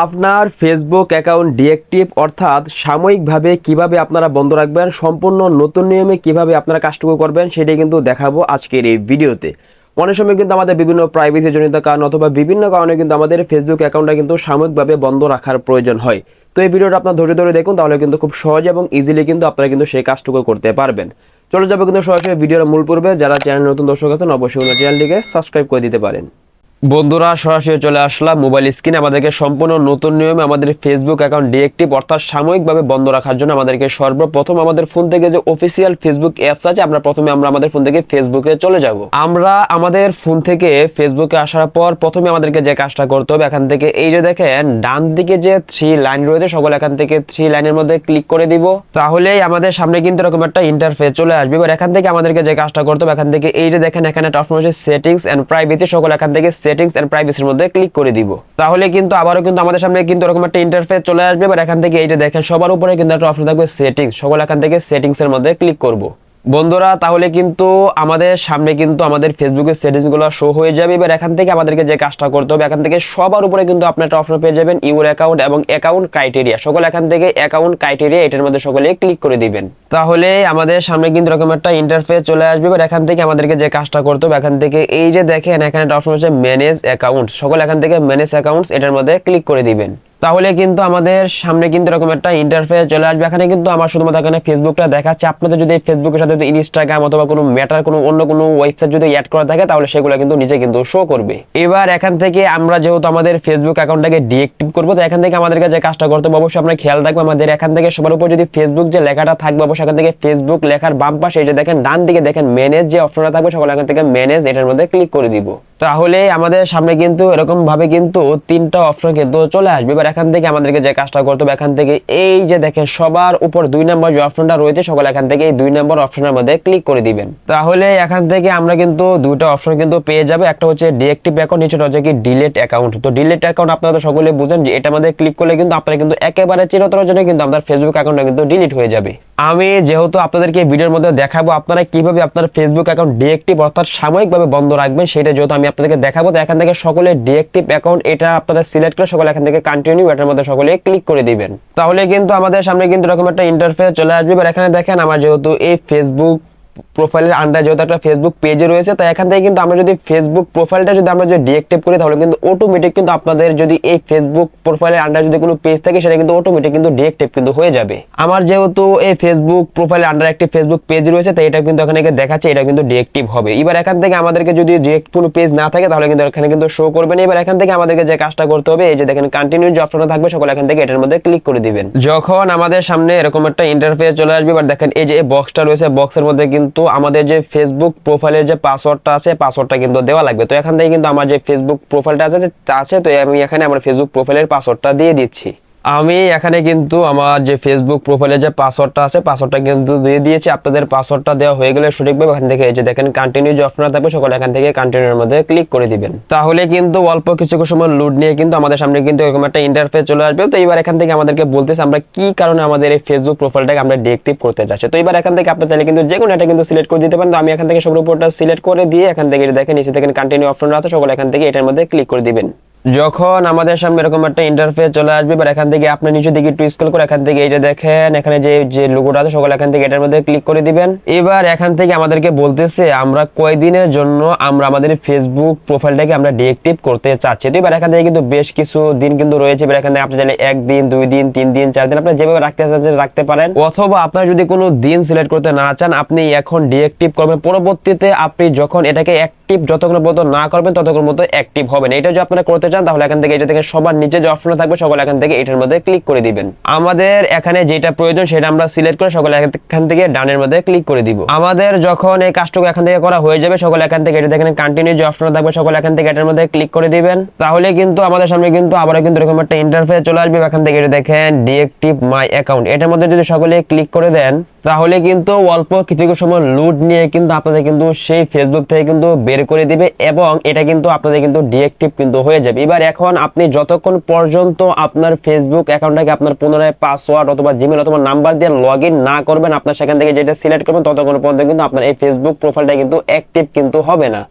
আপনার Facebook account deactive অর্থাৎ সাময়িকভাবে কিভাবে আপনারা বন্ধ রাখবেন, সম্পূর্ণ নতুন নিয়মে কিভাবে আপনারা কাজটুকু করবেন সেটাই কিন্তু দেখাবো আজকের এই ভিডিওতে। অনেক সময় কিন্তু আমাদের বিভিন্ন প্রাইভেসি জনিত কারণ অথবা বিভিন্ন কারণে কিন্তু আমাদের ফেসবুক অ্যাকাউন্টটা কিন্তু সাময়িকভাবে বন্ধ রাখার প্রয়োজন হয়। তো এই ভিডিওটা আপনার ধৈর্য ধরে দেখুন, তাহলে কিন্তু খুব সহজ এবং ইজিলি কিন্তু আপনারা কিন্তু সেই কাজটুকু করতে পারবেন। চলে যাবো কিন্তু সরাসরি ভিডিওর মূল পূর্বে। যারা চ্যানেল নতুন দর্শক আছেন অবশ্যই চ্যানেলটিকে সাবস্ক্রাইব করে দিতে পারেন। বন্ধুরা, সরাসরি চলে আসলাম মোবাইল স্ক্রিনে। আমাদেরকে সম্পূর্ণ নতুন নিয়মে আমাদের ফেসবুক অ্যাকাউন্ট ডিএক্টিভ অর্থাৎ সাময়িকভাবে বন্ধ রাখার জন্য আমাদেরকে সর্বপ্রথম আমাদের ফোন থেকে যে অফিসিয়াল ফেসবুক অ্যাপস আছে, আমরা আমাদের ফোন থেকে ফেসবুকে চলে যাব। আমরা আমাদের ফোন থেকে ফেসবুকে আসার পর প্রথমে আমাদেরকে যে কাজটা করতে হবে, এখান থেকে এই যে দেখেন ডান দিকে যে 3 লাইন রয়েছে, সকল এখান থেকে 3 লাইনের মধ্যে ক্লিক করে দিব। তাহলেই আমাদের সামনে কিন্তু এরকম একটা ইন্টারফেস চলে আসবে। এবার এখান থেকে আমাদেরকে যে কাজটা করতে হবে, এখান থেকে এই যে দেখেন এখানে একটা অপশন আছে সেটিংস এন্ড প্রাইভেসি, সকল এখান থেকে সেটিংস এন্ড প্রাইভেসির মধ্যে ক্লিক করে দিব। তাহলে কিন্তু আবারও কিন্তু আমাদের সামনে কিন্তু এরকম একটা ইন্টারফেস চলে আসবে। এবার এখান থেকে এই যে দেখেন সবার উপরে কিন্তু একটা অপশন থাকবে সেটিংস, সকল এখান থেকে সেটিংস এর মধ্যে ক্লিক করব। বন্ধুরা, তাহলে কিন্তু আমাদের সামনে কিন্তু আমাদের ফেসবুকের সেটিংস গুলো শো হয়ে যাবে। এবার এখান থেকে আমাদেরকে যে কাজটা করতে হবে, এখান থেকে সবার উপরে কিন্তু আপনি একটা অপশন পেয়ে যাবেন ইউর অ্যাকাউন্ট এবং অ্যাকাউন্ট ক্রাইটেরিয়া, সকল এখান থেকে অ্যাকাউন্ট ক্রাইটেরিয়া এটার মধ্যে সকলে ক্লিক করে দিবেন। তাহলে আমাদের সামনে কিন্তু এরকম একটা ইন্টারফেস চলে আসবে। এবার এখান থেকে আমাদেরকে যে কাজটা করতে হবে, এখান থেকে এই যে দেখেন এখানে একটা অপশন আছে ম্যানেজ অ্যাকাউন্ট, সকল এখান থেকে ম্যানেজ অ্যাকাউন্টস এটার মধ্যে ক্লিক করে দিবেন। তাহলে কিন্তু আমাদের সামনে কিন্তু এরকম একটা ইন্টারফেস চলে আসবে। এখানে কিন্তু আমার শুধুমাত্র এখানে ফেসবুকটা দেখাচ্ছে। আপনাদের যদি ফেসবুকের সাথে যদি ইনস্টাগ্রাম অথবা কোনো মেটার কোনো অন্য কোনো ওয়েবসাইট যদি অ্যাড করা থাকে, তাহলে সেগুলো কিন্তু নিচে কিন্তু শো করবে। এবার এখান থেকে আমরা যেহেতু আমাদের ফেসবুক অ্যাকাউন্টটাকে ডিএক্টিভ করবো, তো এখান থেকে আমাদেরকে যে কাজটা করতে হবে অবশ্যই আপনারা খেয়াল রাখবেন, আমাদের এখান থেকে সবার উপর যদি ফেসবুক যে লেখাটা থাকবে, অবশ্যই এখান থেকে ফেসবুক লেখার বাম পাশে এই যে দেখেন ডান দিকে দেখেন ম্যানেজ যে অপশনটা থাকবে, সকল এখান থেকে ম্যানেজ এটার মধ্যে ক্লিক করে দিব। তাহলে আমাদের সামনে কিন্তু এরকম ভাবে কিন্তু 3টা অপশন কিন্তু চলে আসবে। এবার এখান থেকে আমাদেরকে যে কাজটা করতে হবে, এখান থেকে এই যে দেখেন সবার উপর 2 নম্বর যে অপশনটা রয়েছে, সকল এখান থেকে এই 2 নম্বর অপশনের মধ্যে ক্লিক করে দিবেন। তাহলে এখান থেকে আমরা কিন্তু 2টা অপশন কিন্তু পেয়ে যাবে। একটা হচ্ছে ডিএক্টিভ অ্যাকাউন্ট, নিচেটা হচ্ছে কি ডিলিট অ্যাকাউন্ট। তো ডিলিট অ্যাকাউন্ট আপনারা তো সকলে বুঝেন যে এটার মধ্যে ক্লিক করলে কিন্তু আপনারা কিন্তু একেবারে চিরতরের জন্য কিন্তু আপনার ফেসবুক অ্যাকাউন্টটা কিন্তু ডিলিট হয়ে যাবে। আমি যেহেতু আপনাদেরকে ভিডিওর মধ্যে দেখাবো আপনারা কিভাবে আপনার ফেসবুক অ্যাকাউন্ট ডিএক্টিভ অর্থাৎ সাময়িকভাবে বন্ধ রাখবেন, সেটা যেহেতু আমি আপনাদেরকে দেখাবো, তো এখান থেকে সকলে ডিএক্টিভ অ্যাকাউন্ট এটা আপনারা সিলেক্ট করে সকলে এখান থেকে কন্টিনিউ এটার মধ্যে সকলে ক্লিক করে দিবেন। তাহলে কিন্তু আমাদের সামনে কিন্তু এরকম একটা ইন্টারফেস চলে আসবে। এবার এখানে দেখেন আমার যেহেতু এই ফেসবুক প্রোফাইলের আন্ডার যেহেতু একটা ফেসবুক পেজে রয়েছে, তো এখান থেকে কিন্তু আমরা যদি ফেসবুক প্রোফাইলটা যদি আমরা যদি ডিএক্টিভ করি, তাহলে কিন্তু অটোমেটিক কিন্তু আপনাদের যদি এই ফেসবুক প্রোফাইলের আন্ডার যদি কোনো পেজ থাকে, সেটা কিন্তু অটোমেটিক কিন্তু ডিএক্টিভ কিন্তু হয়ে যাবে। আমার যেহেতু এই ফেসবুক প্রোফাইলের আন্ডার একটি ফেসবুক পেজ রয়েছে, তো এটা কিন্তু এখানে দেখাচ্ছে এটা কিন্তু ডিএক্টিভ হবে। এবার এখান থেকে আমাদেরকে যদি ডিরেক্ট কোনো পেজ না থাকে, তাহলে কিন্তু এখানে কিন্তু শো করবে না। এবার এখান থেকে আমাদেরকে যে কাজটা করতে হবে, এই যে দেখেন কন্টিনিউ যে অপশনটা থাকবে, সকল এখান থেকে এটার মধ্যে ক্লিক করে দিবেন। যখন আমাদের সামনে এরকম একটা ইন্টারফেস চলে আসবে, এবার দেখেন এই যে বক্সটা রয়েছে, বক্সের মধ্যে কিন্তু আমাদের যে ফেসবুক প্রোফাইলের যে পাসওয়ার্ডটা আছে, পাসওয়ার্ডটা কিন্তু দেওয়া লাগবে। তো এখান থেকে কিন্তু আমার যে ফেসবুক প্রোফাইলটা আছে তো আমি এখানে আমার ফেসবুক প্রোফাইলের পাসওয়ার্ডটা দিয়ে দিচ্ছি। আমি এখানে কিন্তু আমার যে ফেসবুক প্রোফাইলের যে পাসওয়ার্ডটা আছে, পাসওয়ার্ডটা কিন্তু দিয়ে দিয়েছি। আপনাদের পাসওয়ার্ডটা দেওয়া হয়ে গেলে সঠিকভাবে এখান থেকে এই যে দেখেন কন্টিনিউ যে অপশনটা থাকবে, সকলে এখান থেকে কন্টিনিউর মধ্যে ক্লিক করে দিবেন। তাহলে কিন্তু অল্প কিছু সময় লোড নিয়ে কিন্তু আমাদের সামনে কিন্তু এরকম একটা ইন্টারফেস চলে আসবে। তো এবার এখান থেকে আমাদেরকে বলতেছে আমরা কি কারণে আমাদের এই ফেসবুক প্রোফাইলটাকে আমরা ডিএক্টিভ করতে চাচ্ছি। তো এবার এখান থেকে আপনি চাইলে কিন্তু যে কোনো একটা কিন্তু সিলেক্ট করে দিতে পারেন। তো আমি এখান থেকে সবার উপরটা সিলেক্ট করে দিয়ে এখান থেকে দেখেন নিচে দেখেন কন্টিনিউ অপশনটা আছে, সকলে এখান থেকে এটার মধ্যে ক্লিক করে দিবেন। যখন আমাদের সামনে এরকম একটা ইন্টারফেস চলে আসবে, এবার এখান থেকে আপনি নিচে দিকে একটু স্ক্রল করে এখান থেকে এই যে দেখেন এখানে যে লোগোটা আছে, সকলে এখান থেকে এটার মধ্যে ক্লিক করে দিবেন। এবার এখান থেকে আমাদেরকে বলতেছে আমরা কয়দিনের জন্য আমরা আমাদের ফেসবুক প্রোফাইলটাকে আমরা ডিএক্টিভ করতে চাচ্ছি। তো এবার এখান থেকে কিন্তু বেশ কিছু দিন কিন্তু রয়েছে। এবার এখান থেকে আপনি চাইলে 1 দিন 2 দিন 3 দিন 4 দিন আপনি যেভাবে রাখতে চাচ্ছেন রাখতে পারেন, অথবা আপনার যদি কোনো দিন সিলেক্ট করতে না চান, আপনি এখন ডিএক্টিভ করবেন, পরবর্তীতে আপনি যখন এটাকে অ্যাক্টিভ যতক্ষণ পর্যন্ত না করবেন ততক্ষণ পর্যন্ত অ্যাক্টিভ হবে না। এটা যদি আপনারা করতে চান, তাহলে এখান থেকে এটা থেকে সবার নিচে যে অপশন থাকবে, সকলে এখান থেকে এটার মধ্যে ক্লিক করে দিবেন। আমাদের এখানে যেটা প্রয়োজন সেটা আমরা সিলেক্ট করে সকলে এখান থেকে ডানের মধ্যে ক্লিক করে দিব। আমাদের যখন এই কাজটুকু এখান থেকে করা হয়ে যাবে, সকলে এখান থেকে এটা দেখেন কন্টিনিউ যে অপশন থাকবে, সকলে এখান থেকে এটার মধ্যে ক্লিক করে দিবেন। তাহলে কিন্তু আমাদের সামনে কিন্তু আবার কিন্তু এরকম একটা ইন্টারফেস চলে আসবে। এখান থেকে এটা দেখেন ডিএক্টিভ মাই অ্যাকাউন্ট, এটার মধ্যে যদি সকলে ক্লিক করে দেন, তাহলে কিন্তু অল্প কিছু সময় লোড নিয়ে কিন্তু আপনাদের কিন্তু সেই ফেসবুক থেকে কিন্তু বের করে দিবে এবং এটা কিন্তু আপনাদের কিন্তু ডিএক্টিভ কিন্তু হয়ে যাবে। এবার এখন আপনি যতক্ষণ পর্যন্ত আপনার ফেসবুক অ্যাকাউন্টটাকে আপনার পুনরায় পাসওয়ার্ড অথবা জিমেল অথবা নাম্বার দিয়ে লগইন না করবেন, আপনার সেখান থেকে যেটা সিলেক্ট করবেন, ততক্ষণ পর্যন্ত কিন্তু আপনার এই ফেসবুক প্রোফাইলটা কিন্তু অ্যাক্টিভ কিন্তু হবে না।